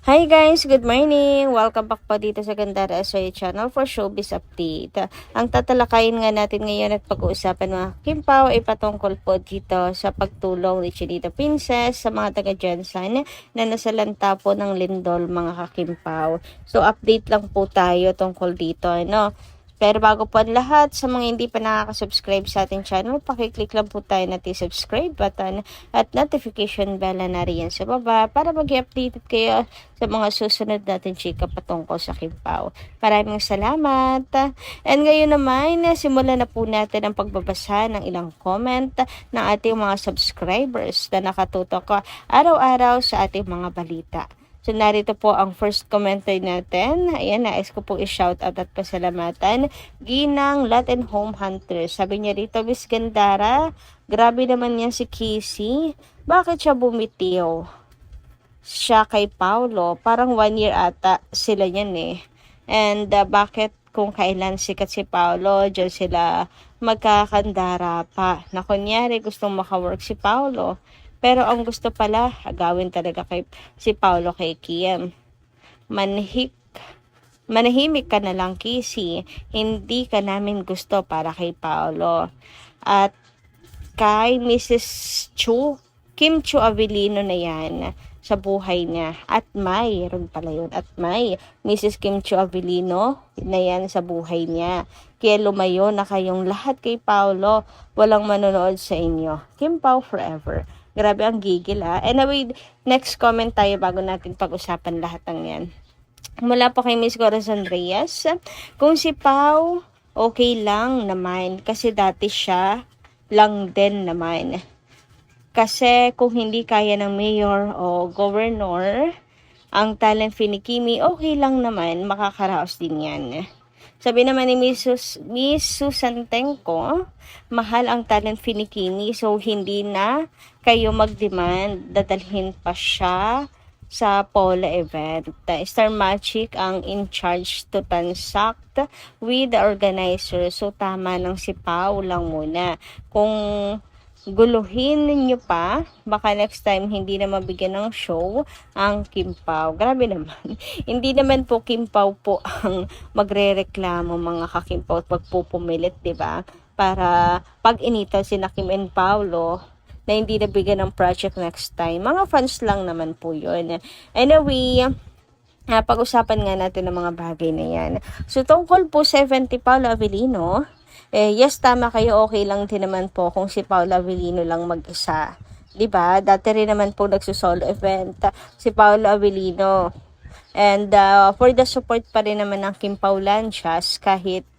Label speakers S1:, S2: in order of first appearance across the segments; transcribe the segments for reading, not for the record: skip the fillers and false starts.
S1: Hi guys, good morning! Welcome back po dito sa Gandara SY channel for showbiz update. Ang tatalakayin nga natin ngayon at pag-uusapan mga Kimpaw ay patungkol po dito sa pagtulong ni Chinita Princess sa mga taga Jensen na nasalanta po ng lindol mga kakimpaw. So update lang po tayo tungkol dito, no? Pero bago po ang lahat, sa mga hindi pa nakaka-subscribe sa ating channel, pakiclick lang po tayo na subscribe button at notification bell na riyan sa baba para mag-updated kayo sa mga susunod natin chika patungkol sa Kimpaw. Maraming salamat! And ngayon naman, simulan na po natin ang pagbabasa ng ilang comment ng ating mga subscribers na nakatutok araw-araw sa ating mga balita. So, narito po ang first commenter natin. Ayan, nais ko po i-shoutout at pasalamatan. Ginang Latin Home Hunter. Sabi niya rito, Miss Gandara, grabe naman yan si Kissy. Bakit siya bumitiw? Siya kay Paulo. Parang 1 year ata sila yan eh. And bakit kung kailan sikat si Paulo, dyan sila magkakandara pa. Na kunyari, gustong makawork si Paulo. Pero ang gusto pala, agawin talaga kay si Paulo kay Kiam. Manahimik ka na lang, Kissy. Hindi ka namin gusto para kay Paulo. At kay Mrs. Chu, Kim Chu Avelino na yan sa buhay niya. At mayroon pala yun. At may Mrs. Kim Chu Avelino na yan sa buhay niya. Kaya lumayo na kayong lahat kay Paulo. Walang manonood sa inyo. Kimpaw forever. Grabe ang gigil Anyway, next comment tayo bago natin pag-usapan lahat ng yan. Mula po kay Miss Corazon Reyes. Kung si Pau, okay lang naman. Kasi dati siya lang din naman. Kasi kung hindi kaya ng mayor o governor, ang talent fee ni Kimi, okay lang naman. Makakaraos din yan. Sabi naman ni Miss Susan Tenko, mahal ang talent fee ni Kimi, so hindi na kayo mag-demand, dadalhin pa siya sa polo event. Star Magic ang in charge to transact with the organizer, so tama ng si Pau lang muna. Kung guluhin ninyo pa, baka next time hindi na mabigyan ng show ang Kimpaw. Grabe naman. Hindi naman po Kimpaw po ang magrereklamo mga kakimpaw at pagpupumilit, diba? Para pag-initan si Kim and Paulo na hindi nabigyan ng project next time. Mga fans lang naman po yun. Anyway, pag-usapan nga natin ng mga bagay na yan. So, tungkol po 70 Paulo Avelino, yes, tama kayo, okay lang din naman po kung si Paula Avellino lang mag-isa. 'Di ba? Dati rin naman po nagso-solo event si Paula Avellino. And for the support pa rin naman ng Kim Paulanchas kahit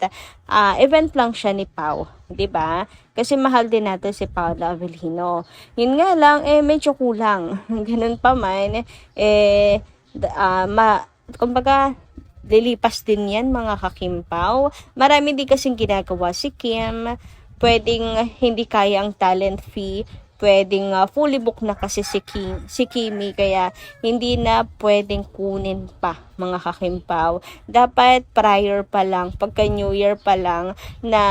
S1: event lang siya ni Pau, 'di ba? Kasi mahal din natin si Paula Avellino. Yun nga lang medyo kulang. Ganun pa man kumbaga lilipas din yan mga kakimpaw. Marami din kasing ginagawa si Kim. Pwedeng hindi kaya ang talent fee. Pwedeng fully book na kasi si Kimi. Kaya hindi na pwedeng kunin pa mga kakimpaw. Dapat prior pa lang, pagka New Year pa lang na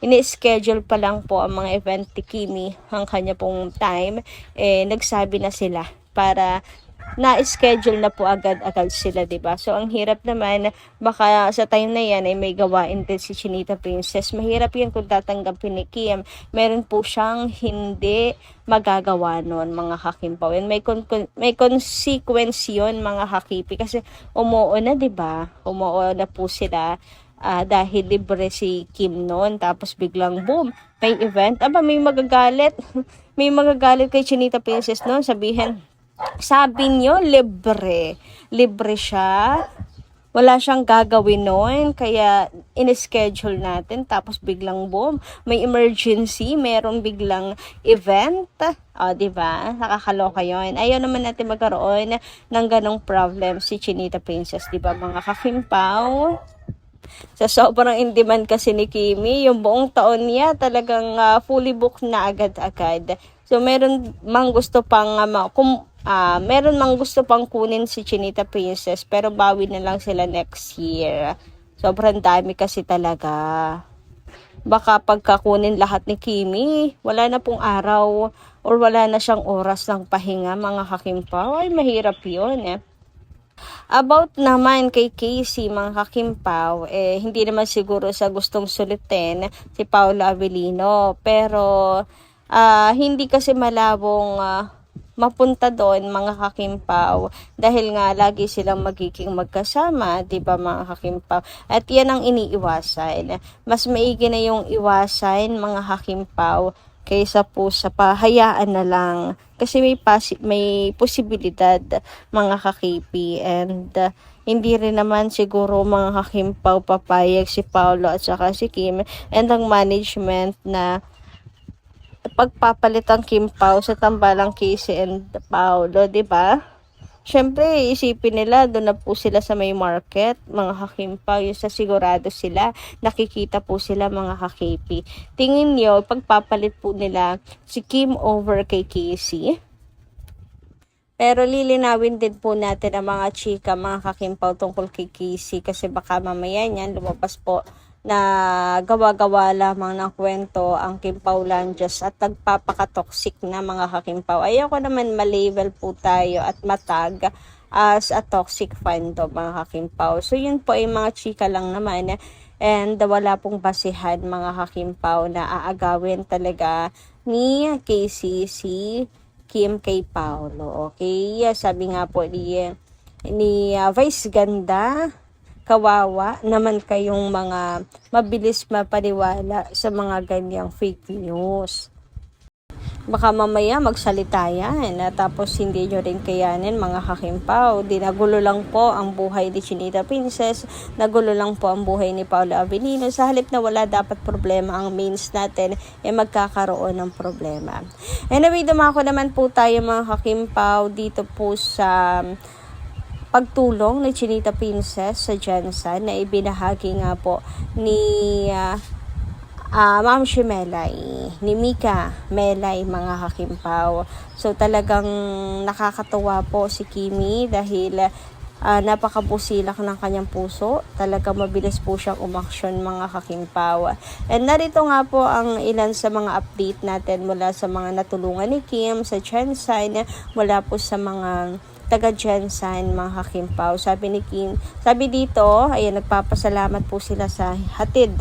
S1: ini-schedule pa lang po ang mga event ni Kimi ang kanya pong time. Nagsabi na sila para na-schedule na po agad-agad sila, diba? So, ang hirap naman, baka sa time na yan ay may gawain din si Chinita Princess. Mahirap yan kung tatanggapin ni Kim. Meron po siyang hindi magagawa nun, mga kakimpaw. And may consequence yun, mga kakipi. Kasi umuo na, diba? Umuo na po sila dahil libre si Kim noon. Tapos biglang boom, may event. May magagalit. May magagalit kay Chinita Princess noon. Sabi niyo, libre siya, wala siyang gagawin noon, kaya in-schedule natin, tapos biglang boom, may emergency, merong biglang event, diba? Nakakaloka yun. Ayaw naman natin magkaroon ng ganong problem si Chinita Princess, diba mga kakimpaw? Sa sobrang in-demand kasi ni Kimi, yung buong taon niya talagang fully booked na agad-agad. So, meron mang gusto pang meron mang gusto pang kunin si Chinita Princess, pero bawi na lang sila next year. Sobrang dami kasi talaga. Baka pagkakunin lahat ni Kimi, wala na pong araw or wala na siyang oras ng pahinga mga kakimpaw. Ay, mahirap yun About naman kay Casey, mga kakimpaw, hindi naman siguro sa gustong sulitin si Paolo Avellino. Pero, hindi kasi malabong mapunta doon, mga kakimpaw. Dahil nga, lagi silang magiging magkasama, di ba mga kakimpaw? At yan ang iniiwasan. Mas maigi na yung iwasan, mga kakimpaw, kaysa po sa pahayaan na lang kasi may posibilidad, mga kakipi, and hindi rin naman siguro, mga kakimpaw, papayag si Paolo at saka si Kim and ang management na pagpapalit ang Kimpaw sa tambalang Casey and Paolo, di ba? Siyempre, isipin nila, doon na po sila sa may market, mga kakimpaw, yung sa sigurado sila, nakikita po sila, mga kakipi. Tingin nyo, pagpapalit po nila si Kim over kay Casey. Pero lilinawin din po natin ang mga chika, mga kakimpaw, tungkol kay Casey, kasi baka mamaya niyan lumabas po na gawa-gawa lamang ng kwento ang Kimpaw Landias at nagpapaka-toxic na, mga kakimpaw. Ayoko naman ma-label po tayo at matag as a toxic fandom, mga kakimpaw. So yun po ay mga chika lang naman and wala pong basihan, mga kakimpaw, na aagawin talaga ni Casey si Kim kay Paolo. Okay, sabi nga po ni Vice Ganda, kawawa naman kayong mga mabilis mapaniwala sa mga ganyang fake news. Baka mamaya magsalita yan tapos hindi nyo rin kayanin, mga kakimpaw. Nagulo lang po ang buhay ni Chinita Princess, nagulo lang po ang buhay ni Paolo Avellino. Sa halip na wala dapat problema ang mains natin, magkakaroon ng problema. Anyway, dumako naman po tayo, mga kakimpaw, dito po sa pagtulong ni Chinita Princess sa Jensen na ibinahagi nga po ni Ma'am si Melay, ni Mika Melay, mga kakimpaw. So talagang nakakatuwa po si Kimi dahil napakabusilak ng kanyang puso. Talagang mabilis po siyang umaksyon, mga kakimpaw. And narito nga po ang ilan sa mga update natin mula sa mga natulungan ni Kim sa Jensen, mula po sa mga taga Jensen, mga kakimpaw. Sabi ni Kim, sabi dito, ayan, nagpapasalamat po sila sa hatid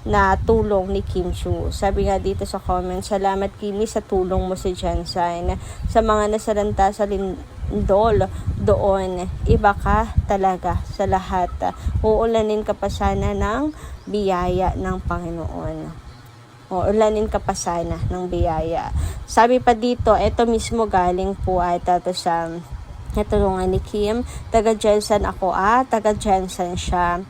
S1: na tulong ni Kim Chu. Sabi nga dito sa comment, salamat Kimi sa tulong mo sa Jensen. Sa mga nasalanta sa lindol doon, iba ka talaga sa lahat. Uulanin ka pa sana ng biyaya ng Panginoon. Ulanin ka pa sana ng biyaya. Sabi pa dito, ito mismo galing po ay tato sa natulungan ni Kim. Taga Jensen ako, taga Jensen siya.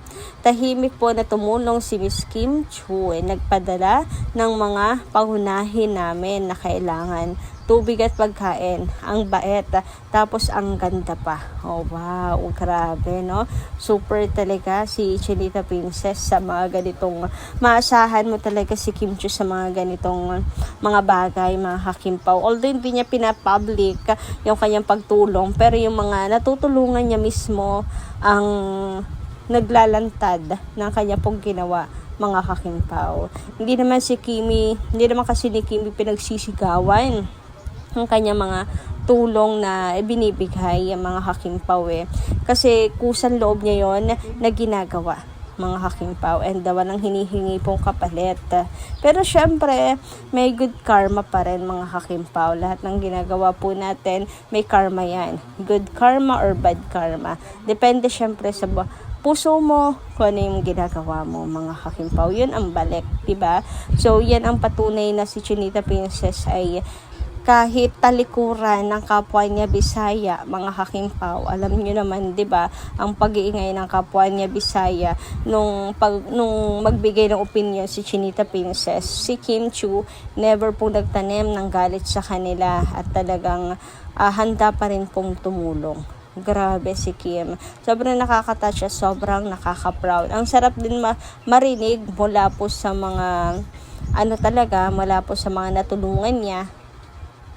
S1: Tahimik po na tumulong si Miss Kim Chu, nagpadala ng mga pangunahin namin na kailangan. Tubig at pagkain, ang bait, tapos ang ganda pa. Oh wow, grabe, no? Super talaga si Chinita Princess sa mga ganitong, maasahan mo talaga si Kim Chu sa mga ganitong mga bagay, mga kakimpaw. Although hindi niya pinapublic yung kanyang pagtulong, pero yung mga natutulungan niya mismo ang naglalantad ng kanya pong ginawa, mga kakimpaw. Hindi naman kasi ni Kimi pinagsisigawan ang kanya mga tulong na binibigay, mga kakimpaw Kasi kusang loob niya yon na ginagawa, mga kakimpaw, and walang hinihingi pong kapalit. Pero syempre, may good karma pa rin, mga kakimpaw. Lahat ng ginagawa po natin, may karma yan. Good karma or bad karma. Depende syempre sa puso mo kung ano yung ginagawa mo, mga kakimpaw. Yun ang balik, diba? So, yan ang patunay na si Chinita Princess ay kahit talikuran ng kapwa niya Bisaya, mga kakimpaw. Alam niyo naman, 'di ba, ang pag-iingay ng kapwa niya Bisaya nung magbigay ng opinion si Chinita Princess. Si Kim Chu never pong nagtanim ng galit sa kanila at talagang handa pa rin pong tumulong. Grabe si Kim. Sobrang nakaka-touch, sobrang nakaka-proud. Ang sarap din marinig mula po sa mga mula po sa mga natulungan niya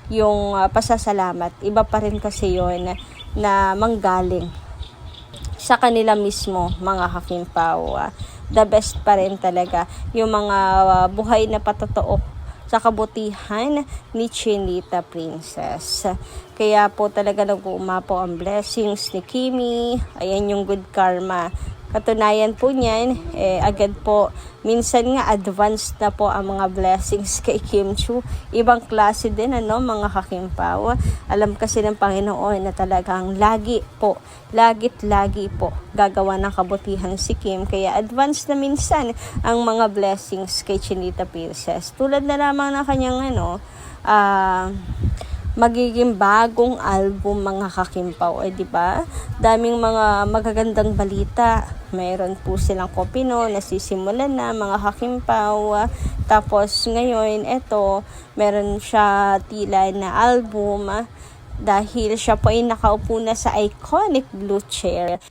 S1: yung pasasalamat. Iba pa rin kasi yun na manggaling sa kanila mismo, mga kakimpaw. The best pa rin talaga yung mga buhay na patotoo sa kabutihan ni Chinita Princess. Kaya po talaga nag-uuma po ang blessings ni Kimi. Ayan yung good karma. Katunayan po niyan, agad po, minsan nga advanced na po ang mga blessings kay Kim Chiu. Ibang klase din, mga kakimpaw. Alam kasi ng Panginoon na talagang lagi po gagawa ng kabutihan si Kim. Kaya advanced na minsan ang mga blessings kay Chinita Princess. Tulad na lamang na kanyang magiging bagong album, mga kakimpaw, di ba? Daming mga magagandang balita. Mayroon po silang Kopino, nasisimulan na, mga kakimpaw. Tapos ngayon, meron siya tila na album dahil siya po ay nakaupo na sa iconic blue chair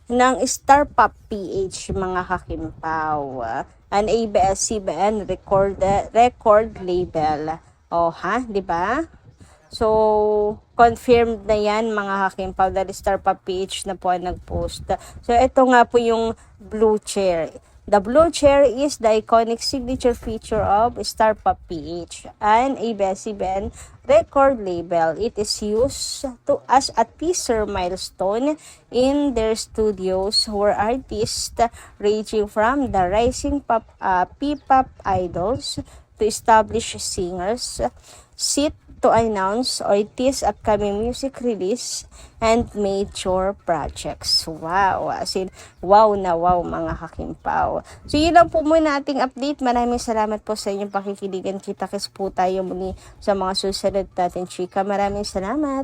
S1: ng Star Pop PH, mga kakimpaw. An ABS-CBN record label. Di ba? So, confirmed na yan, mga kakimpaw, dahil Star Pop PH na po ang nag-post. So, ito nga po yung blue chair. The blue chair is the iconic signature feature of Star Pop PH, an ABS-CBN record label. It is used as a teaser milestone in their studios where artists ranging from the rising P-pop idols to established singers sit to announce or tease upcoming music release and major projects. Wow! As in, wow na wow, mga kakimpaw. So, yun lang po muna ating update. Maraming salamat po sa inyong pakikiligan. Kita-kits po tayo muli sa mga susunod natin, chika. Maraming salamat.